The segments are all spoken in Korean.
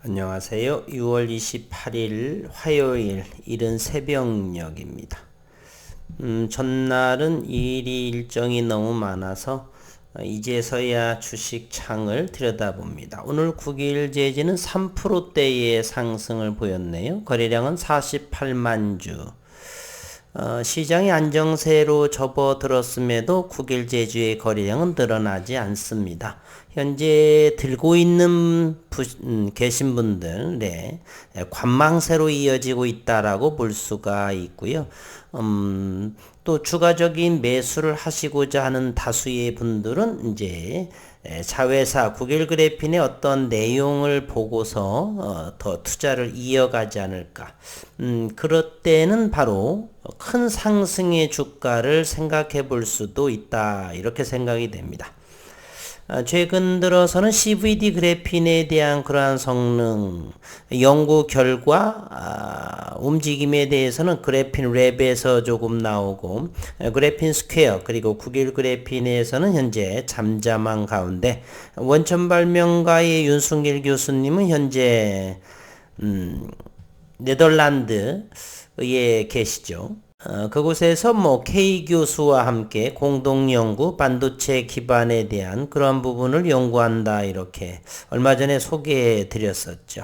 안녕하세요. 6월 28일 화요일 이른 새벽녘입니다. 전날은 일정이 너무 많아서 이제서야 주식창을 들여다봅니다. 오늘 9일 재지는 3%대의 상승을 보였네요. 거래량은 48만 주. 시장이 안정세로 접어들었음에도 9일 제주의 거래량은 늘어나지 않습니다. 현재 들고 있는 계신 분들, 관망세로 이어지고 있다라고 볼 수가 있고요. 또 추가적인 매수를 하시고자 하는 다수의 분들은 이제 자회사 9일 그래핀의 어떤 내용을 보고서 더 투자를 이어가지 않을까. 그럴 때는 바로 큰 상승의 주가를 생각해 볼 수도 있다. 이렇게 생각이 됩니다. 최근 들어서는 CVD 그래핀에 대한 그러한 성능, 연구 결과, 움직임에 대해서는 그래핀 랩에서 조금 나오고, 그래핀 스퀘어, 그리고 9일 그래핀에서는 현재 잠잠한 가운데, 원천 발명가의 윤순길 교수님은 현재, 네덜란드에 계시죠. 그곳에서 K 교수와 함께 공동 연구 반도체 기반에 대한 그런 부분을 연구한다 이렇게 얼마 전에 소개해 드렸었죠.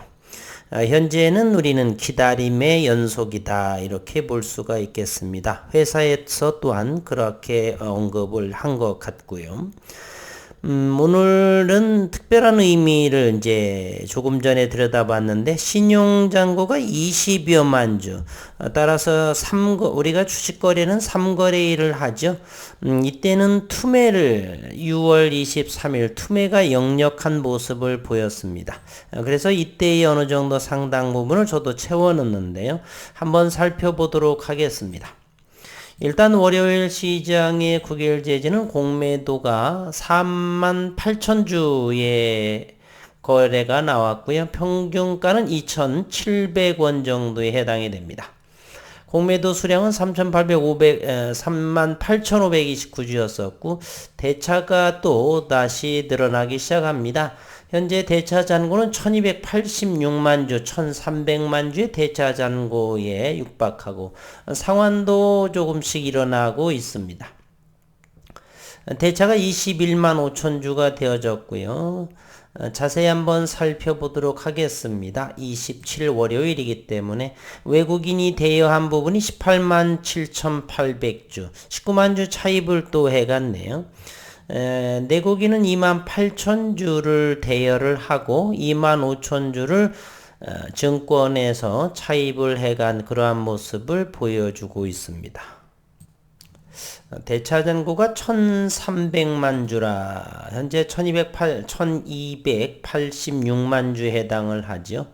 현재는 우리는 기다림의 연속이다 이렇게 볼 수가 있겠습니다. 회사에서 또한 그렇게 언급을 한 것 같고요. 오늘은 특별한 의미를 이제 조금 전에 들여다봤는데 신용잔고가 20여만 주. 따라서 우리가 주식거래는 3거래일을 하죠. 이때는 투매를 6월 23일 투매가 역력한 모습을 보였습니다. 그래서 이때의 어느 정도 상당 부분을 저도 채워넣는데요. 한번 살펴보도록 하겠습니다. 일단 월요일 시장의 9일 재지는 공매도가 38,000주의 거래가 나왔고요. 평균가는 2,700원 정도에 해당이 됩니다. 공매도 수량은 38,529주였었고 대차가 또 다시 늘어나기 시작합니다. 현재 대차 잔고는 1286만 주, 1300만 주의 대차 잔고에 육박하고 상환도 조금씩 일어나고 있습니다. 대차가 21만 5천 주가 되어졌고요. 자세히 한번 살펴보도록 하겠습니다. 27 월요일이기 때문에 외국인이 대여한 부분이 18만 7,800주, 19만 주 차입을 또 해갔네요. 내국인은 2만 8천 주를 대여를 하고 2만 5천 주를 증권에서 차입을 해간 그러한 모습을 보여주고 있습니다. 대차 잔고가 1,300만 주라 현재 1,286만 주에 해당을 하죠.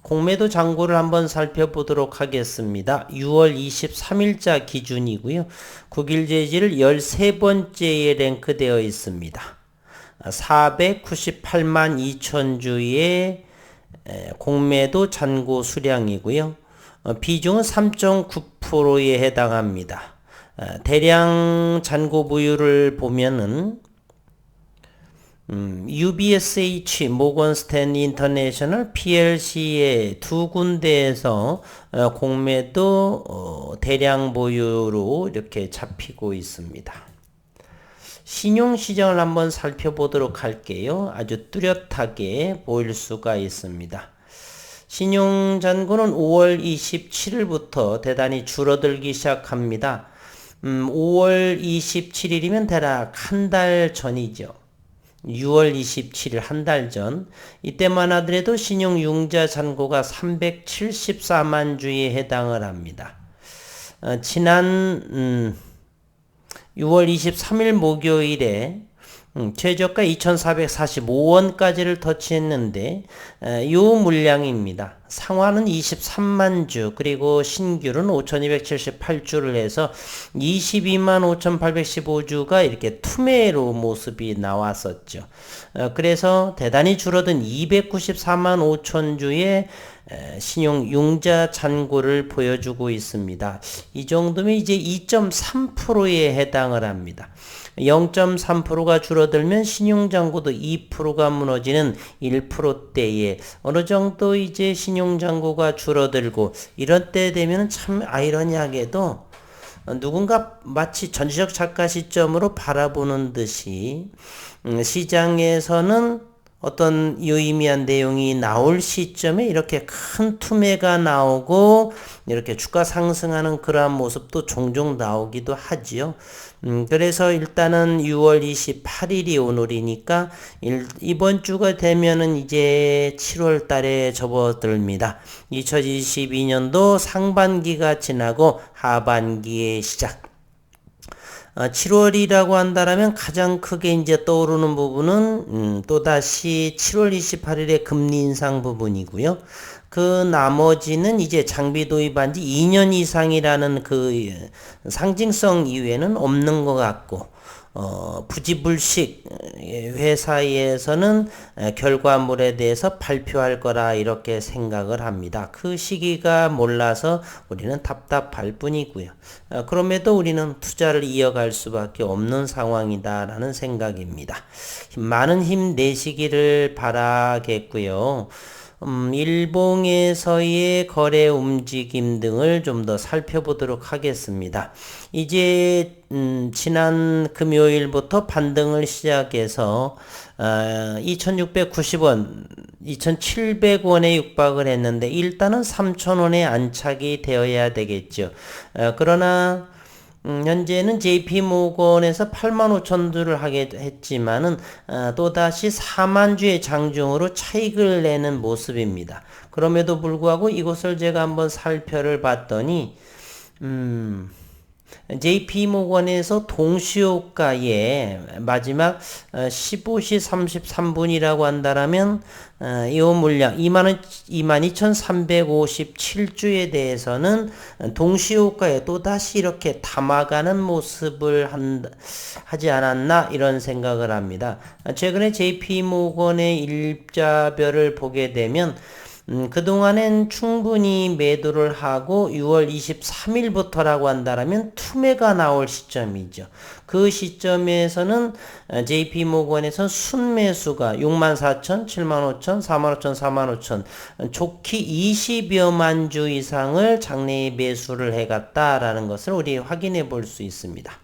공매도 잔고를 한번 살펴보도록 하겠습니다. 6월 23일자 기준이고요. 9일 재지를 13번째에 랭크되어 있습니다. 498만 2천 주의 공매도 잔고 수량이고요. 비중은 3.9%에 해당합니다. 대량 잔고 보유를 보면은 UBSH, 모건 스탠리 인터내셔널, PLC의 두 군데에서 공매도 대량 보유로 이렇게 잡히고 있습니다. 신용시장을 한번 살펴보도록 할게요. 아주 뚜렷하게 보일 수가 있습니다. 신용잔고는 5월 27일부터 대단히 줄어들기 시작합니다. 5월 27일이면 대략 한 달 전이죠. 6월 27일 한 달 전. 이때만 하더라도 신용융자 잔고가 374만 주에 해당을 합니다. 지난 6월 23일 목요일에 최저가 2,445원까지를 터치했는데 이 물량입니다. 상환은 23만 주 그리고 신규는 5,278주를 해서 22만 5,815주가 이렇게 투매로 모습이 나왔었죠. 그래서 대단히 줄어든 294만 5천 주의 신용 융자 잔고를 보여주고 있습니다. 이 정도면 이제 2.3%에 해당을 합니다. 0.3%가 줄어들면 신용장고도 2%가 무너지는 1%대에 어느 정도 이제 신용장고가 줄어들고 이런 때 되면 참 아이러니하게도 누군가 마치 전지적 착가 시점으로 바라보는 듯이 시장에서는 어떤 유의미한 내용이 나올 시점에 이렇게 큰 투매가 나오고 이렇게 주가 상승하는 그러한 모습도 종종 나오기도 하지요. 그래서 일단은 6월 28일이 오늘이니까 이번 주가 되면은 이제 7월 달에 접어듭니다. 2022년도 상반기가 지나고 하반기의 시작. 7월이라고 한다라면 가장 크게 이제 떠오르는 부분은 또다시 7월 28일에 금리 인상 부분이고요. 그 나머지는 이제 장비 도입한 지 2년 이상이라는 그 상징성 이외에는 없는 것 같고 부지불식 회사에서는 결과물에 대해서 발표할 거라 이렇게 생각을 합니다. 그 시기가 몰라서 우리는 답답할 뿐이고요. 그럼에도 우리는 투자를 이어갈 수밖에 없는 상황이다라는 생각입니다. 많은 힘 내시기를 바라겠고요. 일봉에서의 거래 움직임 등을 좀 더 살펴보도록 하겠습니다. 이제 지난 금요일부터 반등을 시작해서 2690원, 2700원에 육박을 했는데 일단은 3000원에 안착이 되어야 되겠죠. 그러나 현재는 JP모건에서 85,000주를 하게 했지만은 또다시 4만주의 장중으로 차익을 내는 모습입니다. 그럼에도 불구하고 이것을 제가 한번 살펴를 봤더니 JP모건에서 동시효과의 마지막 15시 33분이라고 한다라면 이 물량 22,357주에 대해서는 동시효과에 또다시 이렇게 담아가는 모습을 하지 않았나 이런 생각을 합니다. 최근에 JP모건의 일자별을 보게 되면 그동안엔 충분히 매도를 하고 6월 23일부터라고 한다면 투매가 나올 시점이죠. 그 시점에서는 JP모건에서 순매수가 64,000, 75,000, 45,000, 45,000 좋기 20여만 주 이상을 장내에 매수를 해갔다라는 것을 우리 확인해 볼 수 있습니다.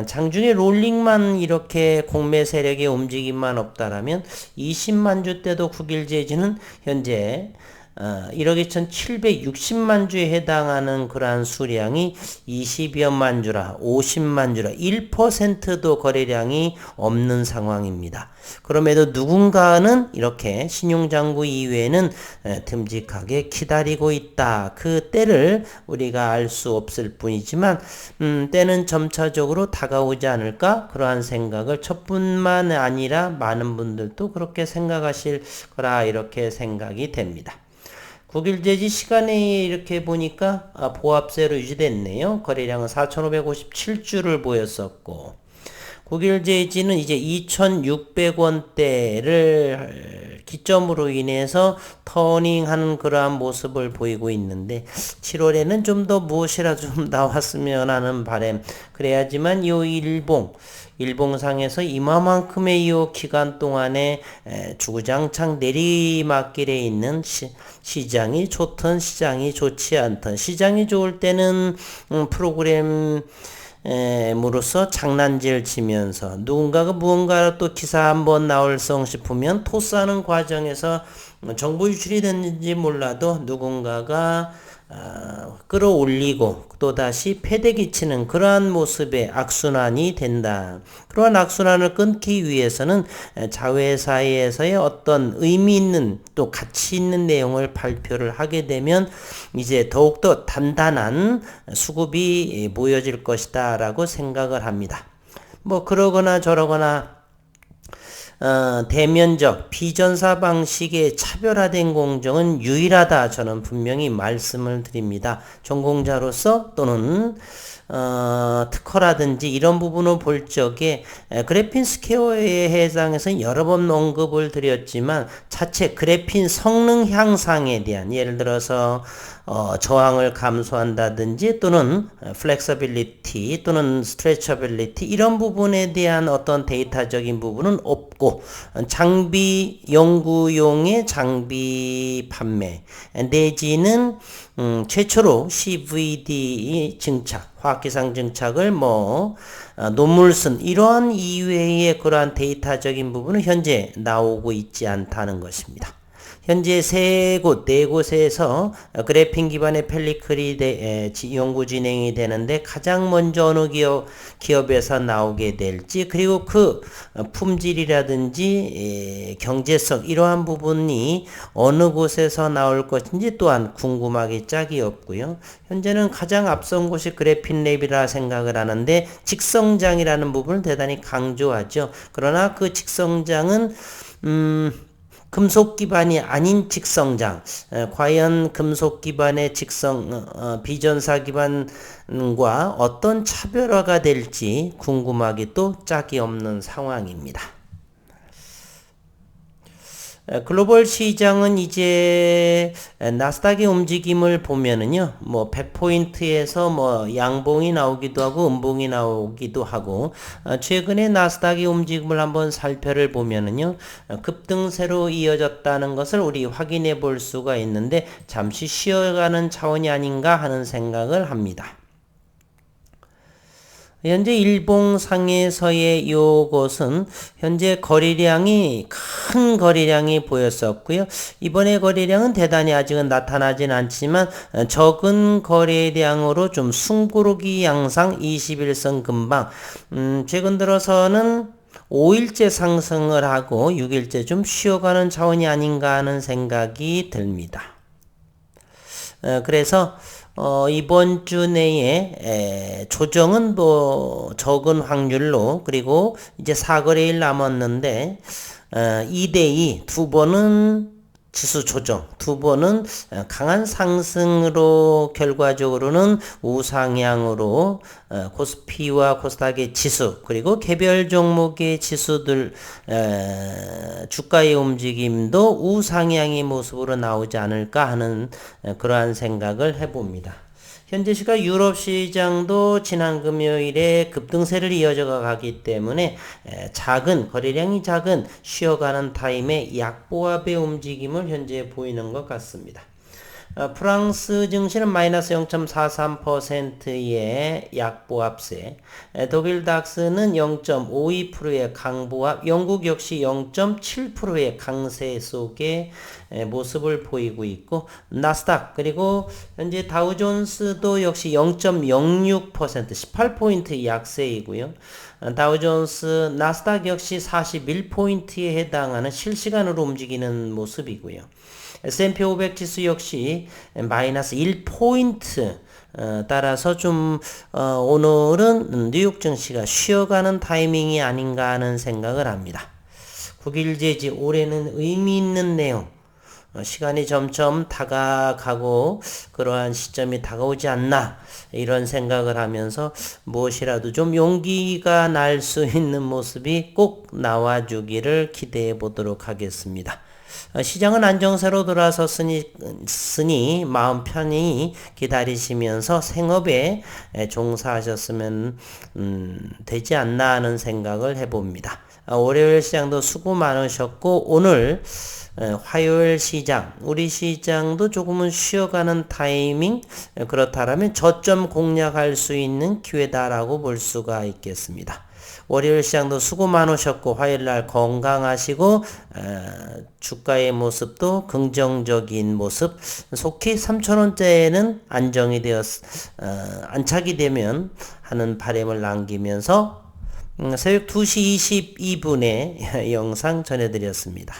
장중에 롤링만 이렇게 공매 세력의 움직임만 없다라면 20만 주 때도 9일 재지는 현재 1억 2,760만 주에 해당하는 그러한 수량이 20여만 주라 50만 주라 1%도 거래량이 없는 상황입니다. 그럼에도 누군가는 이렇게 신용장구 이외에는 듬직하게 기다리고 있다. 그 때를 우리가 알 수 없을 뿐이지만 때는 점차적으로 다가오지 않을까 그러한 생각을 저뿐만 아니라 많은 분들도 그렇게 생각하실 거라 이렇게 생각이 됩니다. 9일 제지 시간에 이렇게 보니까 보합세로 유지됐네요. 거래량은 4,557주를 보였었고 9일 제지는 이제 2,600원대를 기점으로 인해서 터닝하는 그러한 모습을 보이고 있는데 7월에는 좀 더 무엇이라 좀 나왔으면 하는 바람. 그래야지만 이 일봉상에서 이만큼의 이 기간 동안에 주구장창 내리막길에 있는 시장이 좋든 시장이 좋지 않든 시장이 좋을 때는 프로그램 으로서 장난질 치면서 누군가가 무언가 또 기사 한번 나올성 싶으면 토스하는 과정에서 정보 유출이 됐는지 몰라도 누군가가 끌어올리고 또다시 패대기 치는 그러한 모습의 악순환이 된다. 그러한 악순환을 끊기 위해서는 자회사에서의 어떤 의미 있는 또 가치 있는 내용을 발표를 하게 되면 이제 더욱더 단단한 수급이 모여질 것이다 라고 생각을 합니다. 뭐 그러거나 저러거나 대면적 비전사 방식의 차별화된 공정은 유일하다. 저는 분명히 말씀을 드립니다. 전공자로서 또는 특허라든지 이런 부분을 볼 적에 그래핀 스퀘어에 해당해서 여러 번 언급을 드렸지만 자체 그래핀 성능 향상에 대한 예를 들어서 저항을 감소한다든지 또는 플렉서빌리티 또는 스트레쳐빌리티 이런 부분에 대한 어떤 데이터적인 부분은 없고 장비 연구용의 장비 판매 내지는 최초로 CVD 증착 화학기상 증착을 논문 쓴 이러한 이외의 그러한 데이터적인 부분은 현재 나오고 있지 않다는 것입니다. 현재 네 곳에서 그래핀 기반의 펠리클이 연구 진행이 되는데 가장 먼저 어느 기업에서 나오게 될지 그리고 그 품질이라든지 경제성 이러한 부분이 어느 곳에서 나올 것인지 또한 궁금하기 짝이 없고요. 현재는 가장 앞선 곳이 그래핀랩이라 생각을 하는데 직성장이라는 부분을 대단히 강조하죠. 그러나 그 직성장은 금속 기반이 아닌 직성장, 과연 금속 기반의 비전사 기반과 어떤 차별화가 될지 궁금하기 또 짝이 없는 상황입니다. 글로벌 시장은 이제 나스닥의 움직임을 보면은요, 100포인트에서 양봉이 나오기도 하고 음봉이 나오기도 하고, 최근에 나스닥의 움직임을 한번 살펴를 보면은요, 급등세로 이어졌다는 것을 우리 확인해 볼 수가 있는데, 잠시 쉬어가는 차원이 아닌가 하는 생각을 합니다. 현재 일봉상에서의 요것은 현재 거래량이 큰 거래량이 보였었고요. 이번에 거래량은 대단히 아직은 나타나진 않지만 적은 거래량으로 좀 숨고르기 양상 21선 근방 최근 들어서는 5일째 상승을 하고 6일째 좀 쉬어가는 차원이 아닌가 하는 생각이 듭니다. 그래서 이번 주 내에 조정은 적은 확률로 그리고 이제 4거래일 남았는데 2대2 두 번은 지수 조정, 두 번은 강한 상승으로 결과적으로는 우상향으로 코스피와 코스닥의 지수 그리고 개별 종목의 지수들 주가의 움직임도 우상향의 모습으로 나오지 않을까 하는 그러한 생각을 해봅니다. 현재 시각 유럽 시장도 지난 금요일에 급등세를 이어져 가기 때문에 거래량이 작은 쉬어가는 타임에 약보합의 움직임을 현재 보이는 것 같습니다. 프랑스 증시는 마이너스 0.43%의 약보합세, 독일 닥스는 0.52%의 강보합, 영국 역시 0.7%의 강세 속의 모습을 보이고 있고 나스닥 그리고 현재 다우존스도 역시 0.06% 18포인트 약세이고요. 다우존스 나스닥 역시 41포인트에 해당하는 실시간으로 움직이는 모습이고요. S&P 500 지수 역시 마이너스 1포인트 따라서 좀 오늘은 뉴욕 증시가 쉬어가는 타이밍이 아닌가 하는 생각을 합니다. 9일 제지 올해는 의미 있는 내용 시간이 점점 다가가고 그러한 시점이 다가오지 않나 이런 생각을 하면서 무엇이라도 좀 용기가 날 수 있는 모습이 꼭 나와주기를 기대해 보도록 하겠습니다. 시장은 안정세로 돌아섰으니 마음 편히 기다리시면서 생업에 종사하셨으면 되지 않나 하는 생각을 해봅니다. 월요일 시장도 수고 많으셨고 오늘 화요일 시장 우리 시장도 조금은 쉬어가는 타이밍 그렇다면 저점 공략할 수 있는 기회다라고 볼 수가 있겠습니다. 월요일 시장도 수고 많으셨고 화요일날 건강하시고 주가의 모습도 긍정적인 모습 속히 3,000원대에는 안정이 안착이 되면 하는 바람을 남기면서 새벽 2시 22분에 영상 전해드렸습니다.